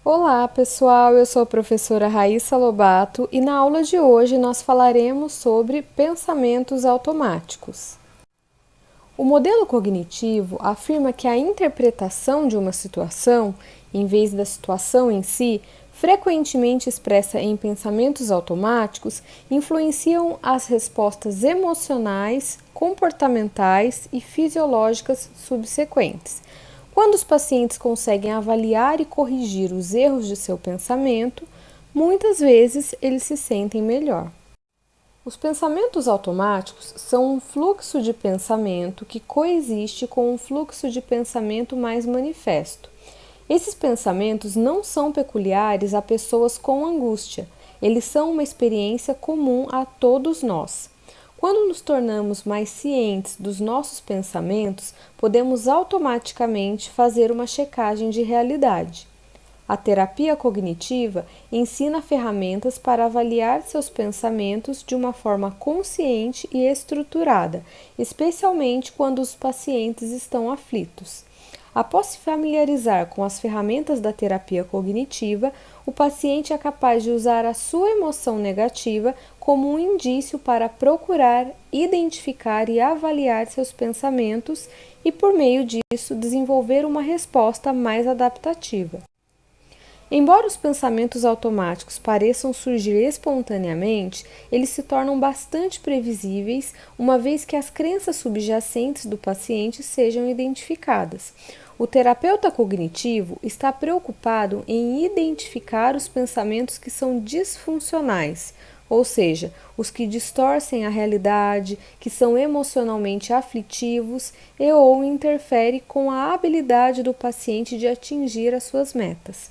Olá, pessoal! Eu sou a professora Raíssa Lobato e na aula de hoje nós falaremos sobre pensamentos automáticos. O modelo cognitivo afirma que a interpretação de uma situação, em vez da situação em si, frequentemente expressa em pensamentos automáticos, influenciam as respostas emocionais, comportamentais e fisiológicas subsequentes. Quando os pacientes conseguem avaliar e corrigir os erros de seu pensamento, muitas vezes eles se sentem melhor. Os pensamentos automáticos são um fluxo de pensamento que coexiste com um fluxo de pensamento mais manifesto. Esses pensamentos não são peculiares a pessoas com angústia, eles são uma experiência comum a todos nós. Quando nos tornamos mais cientes dos nossos pensamentos, podemos automaticamente fazer uma checagem de realidade. A terapia cognitiva ensina ferramentas para avaliar seus pensamentos de uma forma consciente e estruturada, especialmente quando os pacientes estão aflitos. Após se familiarizar com as ferramentas da terapia cognitiva, o paciente é capaz de usar a sua emoção negativa como um indício para procurar, identificar e avaliar seus pensamentos e, por meio disso, desenvolver uma resposta mais adaptativa. Embora os pensamentos automáticos pareçam surgir espontaneamente, eles se tornam bastante previsíveis, uma vez que as crenças subjacentes do paciente sejam identificadas. O terapeuta cognitivo está preocupado em identificar os pensamentos que são disfuncionais, ou seja, os que distorcem a realidade, que são emocionalmente aflitivos e ou interferem com a habilidade do paciente de atingir as suas metas.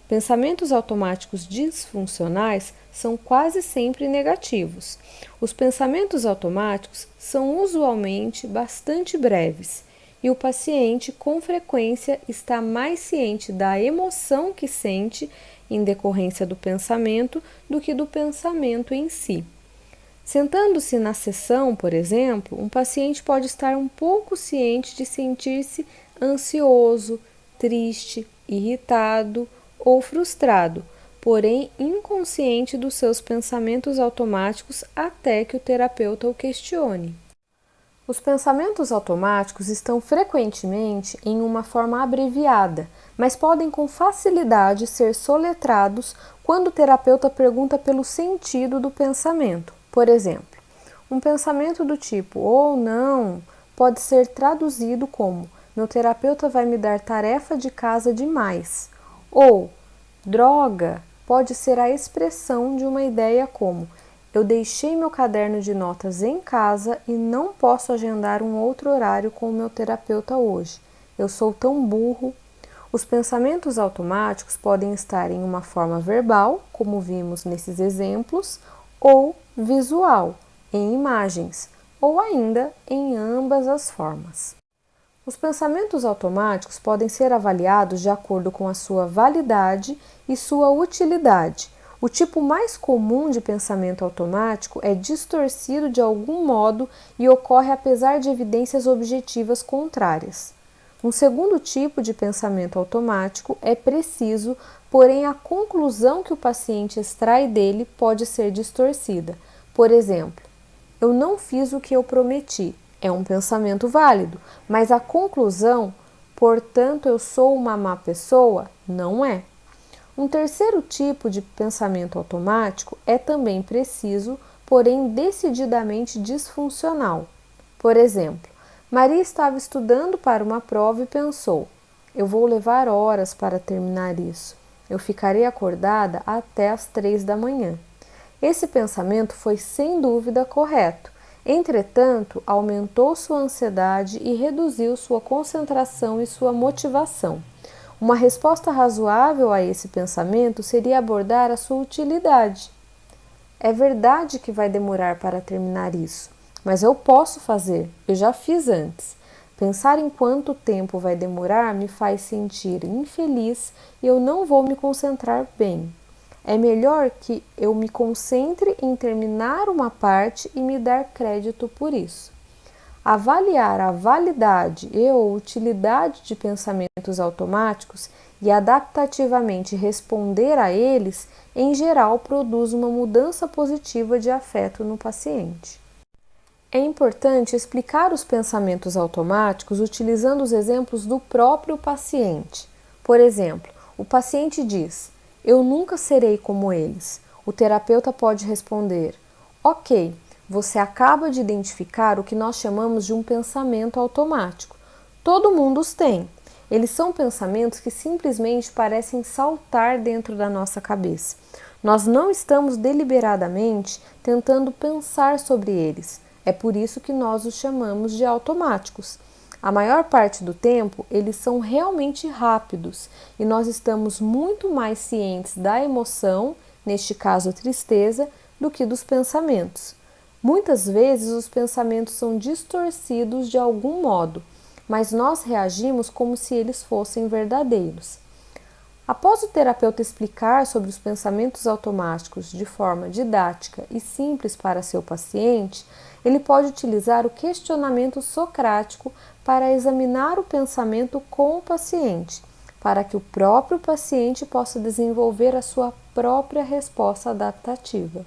Pensamentos automáticos disfuncionais são quase sempre negativos. Os pensamentos automáticos são usualmente bastante breves e o paciente, com frequência, está mais ciente da emoção que sente em decorrência do pensamento do que do pensamento em si. Sentando-se na sessão, por exemplo, um paciente pode estar um pouco ciente de sentir-se ansioso, triste, irritado ou frustrado, porém inconsciente dos seus pensamentos automáticos até que o terapeuta o questione. Os pensamentos automáticos estão frequentemente em uma forma abreviada, mas podem com facilidade ser soletrados quando o terapeuta pergunta pelo sentido do pensamento. Por exemplo, um pensamento do tipo "ou não" pode ser traduzido como "meu terapeuta vai me dar tarefa de casa demais", ou "droga" pode ser a expressão de uma ideia como "eu deixei meu caderno de notas em casa e não posso agendar um outro horário com o meu terapeuta hoje. Eu sou tão burro". Os pensamentos automáticos podem estar em uma forma verbal, como vimos nesses exemplos, ou visual, em imagens, ou ainda em ambas as formas. Os pensamentos automáticos podem ser avaliados de acordo com a sua validade e sua utilidade. O tipo mais comum de pensamento automático é distorcido de algum modo e ocorre apesar de evidências objetivas contrárias. Um segundo tipo de pensamento automático é preciso, porém a conclusão que o paciente extrai dele pode ser distorcida. Por exemplo, "eu não fiz o que eu prometi", é um pensamento válido, mas a conclusão, "portanto eu sou uma má pessoa", não é. Um terceiro tipo de pensamento automático é também preciso, porém decididamente disfuncional. Por exemplo, Maria estava estudando para uma prova e pensou: "eu vou levar horas para terminar isso. Eu ficarei acordada até às 3 da manhã". Esse pensamento foi sem dúvida correto. Entretanto, aumentou sua ansiedade e reduziu sua concentração e sua motivação. Uma resposta razoável a esse pensamento seria abordar a sua utilidade. "É verdade que vai demorar para terminar isso, mas eu posso fazer, eu já fiz antes. Pensar em quanto tempo vai demorar me faz sentir infeliz e eu não vou me concentrar bem. É melhor que eu me concentre em terminar uma parte e me dar crédito por isso". Avaliar a validade e ou utilidade de pensamentos automáticos e adaptativamente responder a eles, em geral, produz uma mudança positiva de afeto no paciente. É importante explicar os pensamentos automáticos utilizando os exemplos do próprio paciente. Por exemplo, o paciente diz: "Eu nunca serei como eles". O terapeuta pode responder: "Ok, você acaba de identificar o que nós chamamos de um pensamento automático. Todo mundo os tem. Eles são pensamentos que simplesmente parecem saltar dentro da nossa cabeça. Nós não estamos deliberadamente tentando pensar sobre eles. É por isso que nós os chamamos de automáticos. A maior parte do tempo, eles são realmente rápidos e nós estamos muito mais cientes da emoção, neste caso a tristeza, do que dos pensamentos. Muitas vezes os pensamentos são distorcidos de algum modo, mas nós reagimos como se eles fossem verdadeiros. Após o terapeuta explicar sobre os pensamentos automáticos de forma didática e simples para seu paciente, ele pode utilizar o questionamento socrático para examinar o pensamento com o paciente, para que o próprio paciente possa desenvolver a sua própria resposta adaptativa.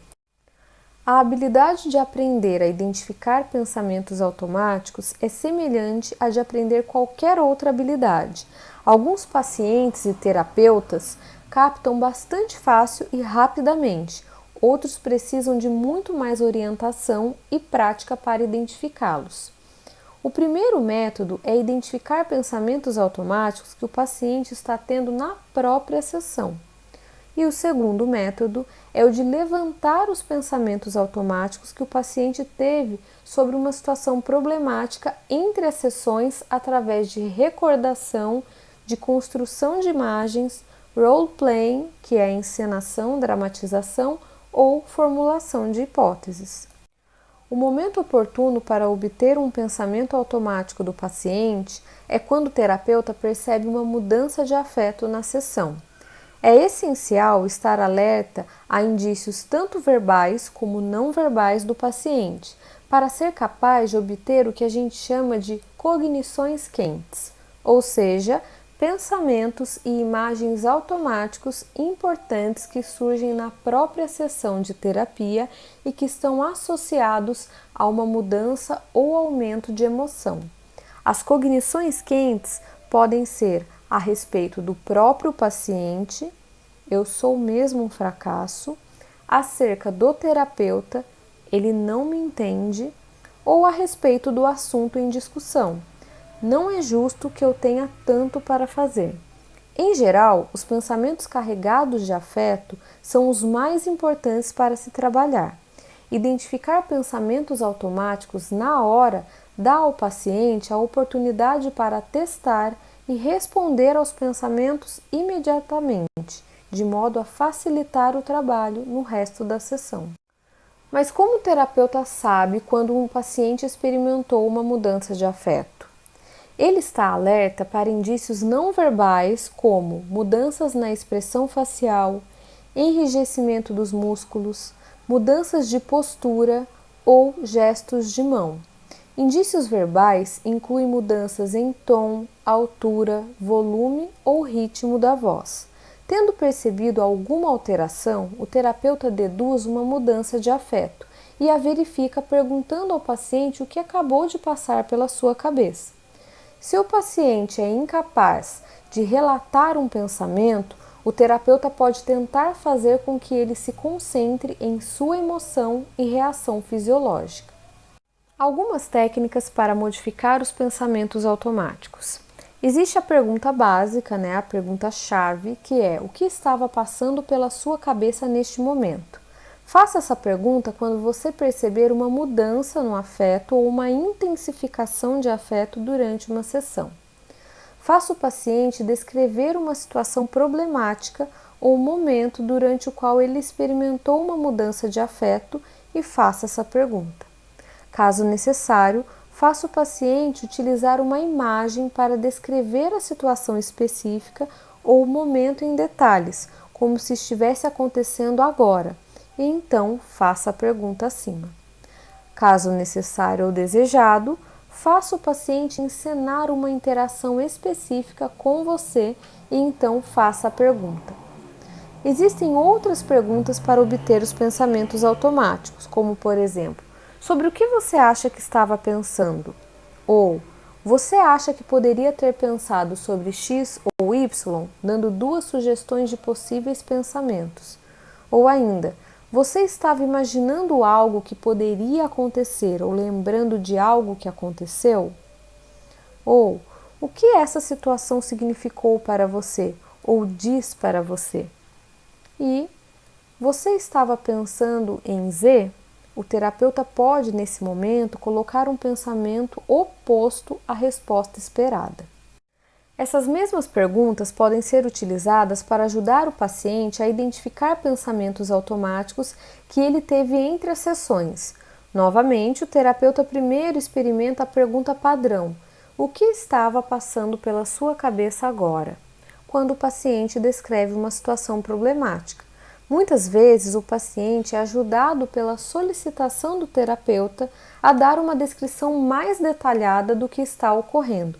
A habilidade de aprender a identificar pensamentos automáticos é semelhante à de aprender qualquer outra habilidade. Alguns pacientes e terapeutas captam bastante fácil e rapidamente, outros precisam de muito mais orientação e prática para identificá-los. O primeiro método é identificar pensamentos automáticos que o paciente está tendo na própria sessão. E o segundo método é o de levantar os pensamentos automáticos que o paciente teve sobre uma situação problemática entre as sessões através de recordação, de construção de imagens, role-playing, que é encenação, dramatização, ou formulação de hipóteses. O momento oportuno para obter um pensamento automático do paciente é quando o terapeuta percebe uma mudança de afeto na sessão. É essencial estar alerta a indícios tanto verbais como não verbais do paciente, para ser capaz de obter o que a gente chama de cognições quentes, ou seja, pensamentos e imagens automáticos importantes que surgem na própria sessão de terapia e que estão associados a uma mudança ou aumento de emoção. As cognições quentes podem ser a respeito do próprio paciente, eu sou mesmo um fracasso, acerca do terapeuta, ele não me entende, ou a respeito do assunto em discussão. Não é justo que eu tenha tanto para fazer. Em geral, os pensamentos carregados de afeto são os mais importantes para se trabalhar. Identificar pensamentos automáticos na hora dá ao paciente a oportunidade para testar e responder aos pensamentos imediatamente, de modo a facilitar o trabalho no resto da sessão. Mas como o terapeuta sabe quando um paciente experimentou uma mudança de afeto? Ele está alerta para indícios não verbais como mudanças na expressão facial, enrijecimento dos músculos, mudanças de postura ou gestos de mão. Indícios verbais incluem mudanças em tom, altura, volume ou ritmo da voz. Tendo percebido alguma alteração, o terapeuta deduz uma mudança de afeto e a verifica perguntando ao paciente o que acabou de passar pela sua cabeça. Se o paciente é incapaz de relatar um pensamento, o terapeuta pode tentar fazer com que ele se concentre em sua emoção e reação fisiológica. Algumas técnicas para modificar os pensamentos automáticos. Existe a pergunta básica, a pergunta-chave, que é: o que estava passando pela sua cabeça neste momento? Faça essa pergunta quando você perceber uma mudança no afeto ou uma intensificação de afeto durante uma sessão. Faça o paciente descrever uma situação problemática ou um momento durante o qual ele experimentou uma mudança de afeto e faça essa pergunta. Caso necessário, faça o paciente utilizar uma imagem para descrever a situação específica ou o momento em detalhes, como se estivesse acontecendo agora, e então faça a pergunta acima. Caso necessário ou desejado, faça o paciente encenar uma interação específica com você e então faça a pergunta. Existem outras perguntas para obter os pensamentos automáticos, como por exemplo, sobre o que você acha que estava pensando? Ou, você acha que poderia ter pensado sobre X ou Y, dando duas sugestões de possíveis pensamentos? Ou ainda, você estava imaginando algo que poderia acontecer ou lembrando de algo que aconteceu? Ou, o que essa situação significou para você ou diz para você? E, você estava pensando em Z? O terapeuta pode, nesse momento, colocar um pensamento oposto à resposta esperada. Essas mesmas perguntas podem ser utilizadas para ajudar o paciente a identificar pensamentos automáticos que ele teve entre as sessões. Novamente, o terapeuta primeiro experimenta a pergunta padrão: o que estava passando pela sua cabeça agora? Quando o paciente descreve uma situação problemática. Muitas vezes, o paciente é ajudado pela solicitação do terapeuta a dar uma descrição mais detalhada do que está ocorrendo.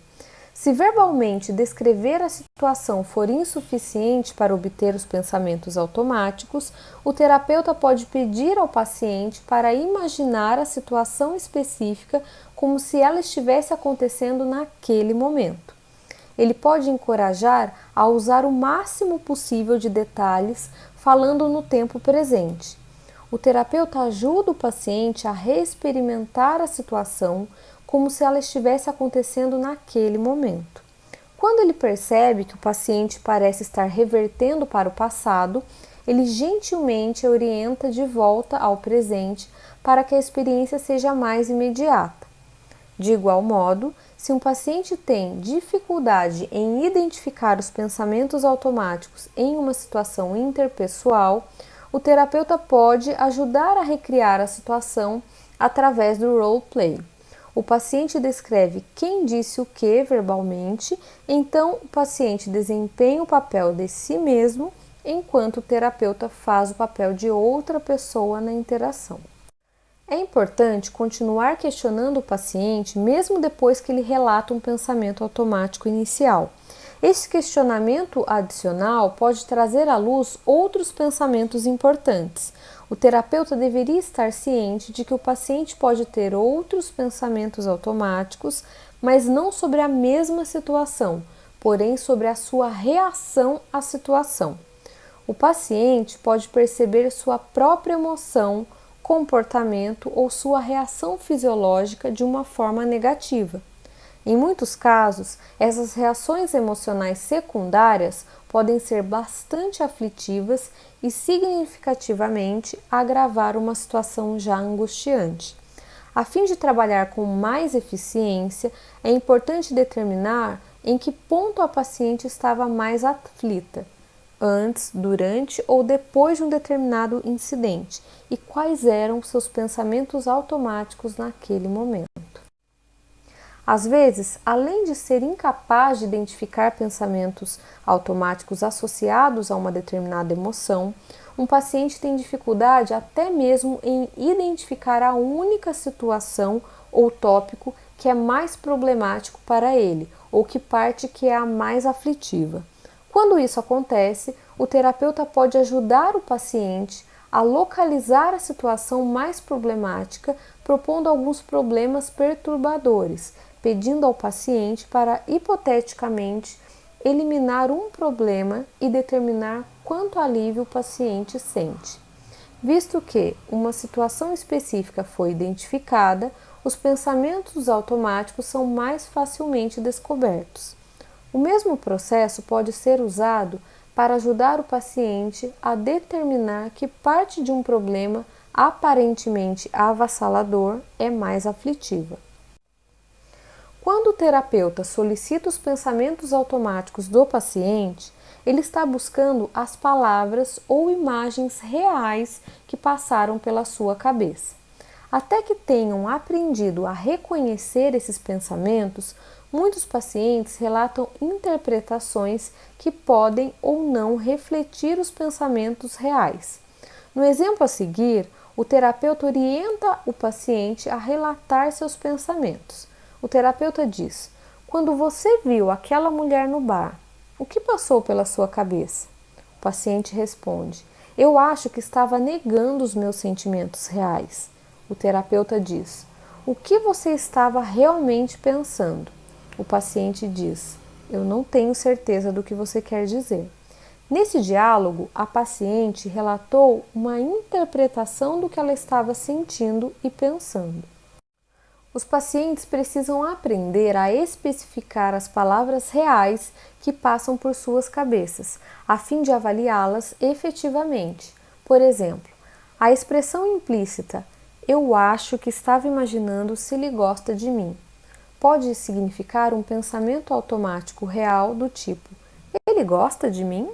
Se verbalmente descrever a situação for insuficiente para obter os pensamentos automáticos, o terapeuta pode pedir ao paciente para imaginar a situação específica como se ela estivesse acontecendo naquele momento. Ele pode encorajar a usar o máximo possível de detalhes, falando no tempo presente. O terapeuta ajuda o paciente a reexperimentar a situação como se ela estivesse acontecendo naquele momento. Quando ele percebe que o paciente parece estar revertendo para o passado, ele gentilmente orienta de volta ao presente para que a experiência seja mais imediata. De igual modo, se um paciente tem dificuldade em identificar os pensamentos automáticos em uma situação interpessoal, o terapeuta pode ajudar a recriar a situação através do role-play. O paciente descreve quem disse o que verbalmente, então o paciente desempenha o papel de si mesmo, enquanto o terapeuta faz o papel de outra pessoa na interação. É importante continuar questionando o paciente mesmo depois que ele relata um pensamento automático inicial. Esse questionamento adicional pode trazer à luz outros pensamentos importantes. O terapeuta deveria estar ciente de que o paciente pode ter outros pensamentos automáticos, mas não sobre a mesma situação, porém sobre a sua reação à situação. O paciente pode perceber sua própria emoção, comportamento ou sua reação fisiológica de uma forma negativa. Em muitos casos, essas reações emocionais secundárias podem ser bastante aflitivas e significativamente agravar uma situação já angustiante. A fim de trabalhar com mais eficiência, é importante determinar em que ponto a paciente estava mais aflita, antes, durante ou depois de um determinado incidente, e quais eram seus pensamentos automáticos naquele momento. Às vezes, além de ser incapaz de identificar pensamentos automáticos associados a uma determinada emoção, um paciente tem dificuldade até mesmo em identificar a única situação ou tópico que é mais problemático para ele, ou que parte que é a mais aflitiva. Quando isso acontece, o terapeuta pode ajudar o paciente a localizar a situação mais problemática, propondo alguns problemas perturbadores, pedindo ao paciente para, hipoteticamente, eliminar um problema e determinar quanto alívio o paciente sente. Visto que uma situação específica foi identificada, os pensamentos automáticos são mais facilmente descobertos. O mesmo processo pode ser usado para ajudar o paciente a determinar que parte de um problema aparentemente avassalador é mais aflitiva. Quando o terapeuta solicita os pensamentos automáticos do paciente, ele está buscando as palavras ou imagens reais que passaram pela sua cabeça. Até que tenham aprendido a reconhecer esses pensamentos, muitos pacientes relatam interpretações que podem ou não refletir os pensamentos reais. No exemplo a seguir, o terapeuta orienta o paciente a relatar seus pensamentos. O terapeuta diz: quando você viu aquela mulher no bar, o que passou pela sua cabeça? O paciente responde: eu acho que estava negando os meus sentimentos reais. O terapeuta diz: o que você estava realmente pensando? O paciente diz: eu não tenho certeza do que você quer dizer. Nesse diálogo, a paciente relatou uma interpretação do que ela estava sentindo e pensando. Os pacientes precisam aprender a especificar as palavras reais que passam por suas cabeças, a fim de avaliá-las efetivamente. Por exemplo, a expressão implícita "eu acho que estava imaginando se ele gosta de mim" pode significar um pensamento automático real do tipo "ele gosta de mim?".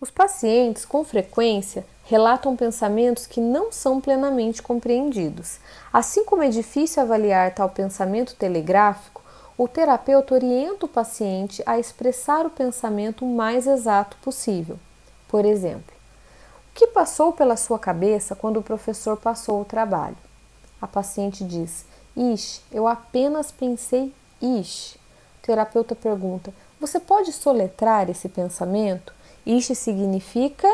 Os pacientes, com frequência, relatam pensamentos que não são plenamente compreendidos. Assim como é difícil avaliar tal pensamento telegráfico, o terapeuta orienta o paciente a expressar o pensamento o mais exato possível. Por exemplo, o que passou pela sua cabeça quando o professor passou o trabalho? A paciente diz: ixi, eu apenas pensei ixi. O terapeuta pergunta: você pode soletrar esse pensamento? Ixi significa: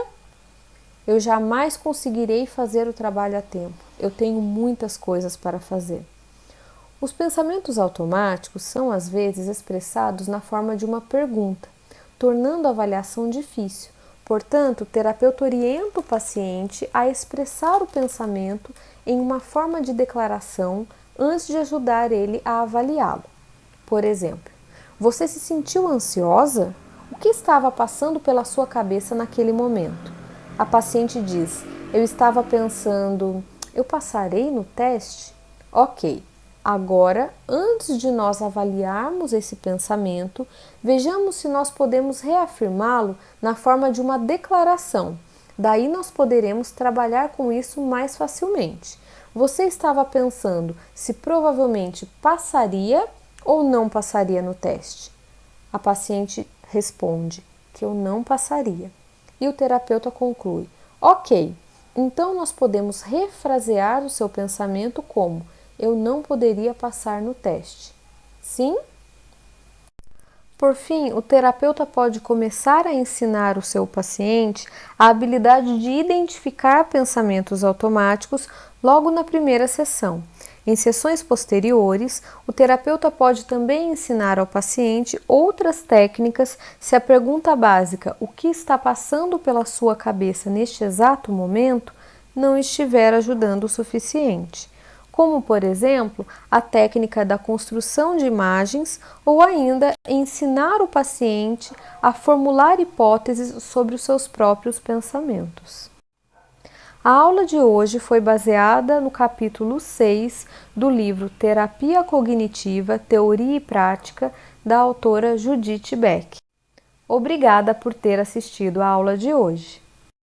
eu jamais conseguirei fazer o trabalho a tempo. Eu tenho muitas coisas para fazer. Os pensamentos automáticos são às vezes expressados na forma de uma pergunta, tornando a avaliação difícil. Portanto, o terapeuta orienta o paciente a expressar o pensamento em uma forma de declaração antes de ajudar ele a avaliá-lo. Por exemplo, você se sentiu ansiosa? O que estava passando pela sua cabeça naquele momento? A paciente diz: eu estava pensando, eu passarei no teste? Ok, agora, antes de nós avaliarmos esse pensamento, vejamos se nós podemos reafirmá-lo na forma de uma declaração. Daí nós poderemos trabalhar com isso mais facilmente. Você estava pensando se provavelmente passaria ou não passaria no teste? A paciente responde que eu não passaria. E o terapeuta conclui: ok, então nós podemos refrasear o seu pensamento como eu não poderia passar no teste. Sim? Por fim, o terapeuta pode começar a ensinar o seu paciente a habilidade de identificar pensamentos automáticos logo na primeira sessão. Em sessões posteriores, o terapeuta pode também ensinar ao paciente outras técnicas se a pergunta básica "o que está passando pela sua cabeça neste exato momento?" não estiver ajudando o suficiente, como, por exemplo, a técnica da construção de imagens ou ainda ensinar o paciente a formular hipóteses sobre os seus próprios pensamentos. A aula de hoje foi baseada no capítulo 6 do livro Terapia Cognitiva, Teoria e Prática, da autora Judith Beck. Obrigada por ter assistido a aula de hoje.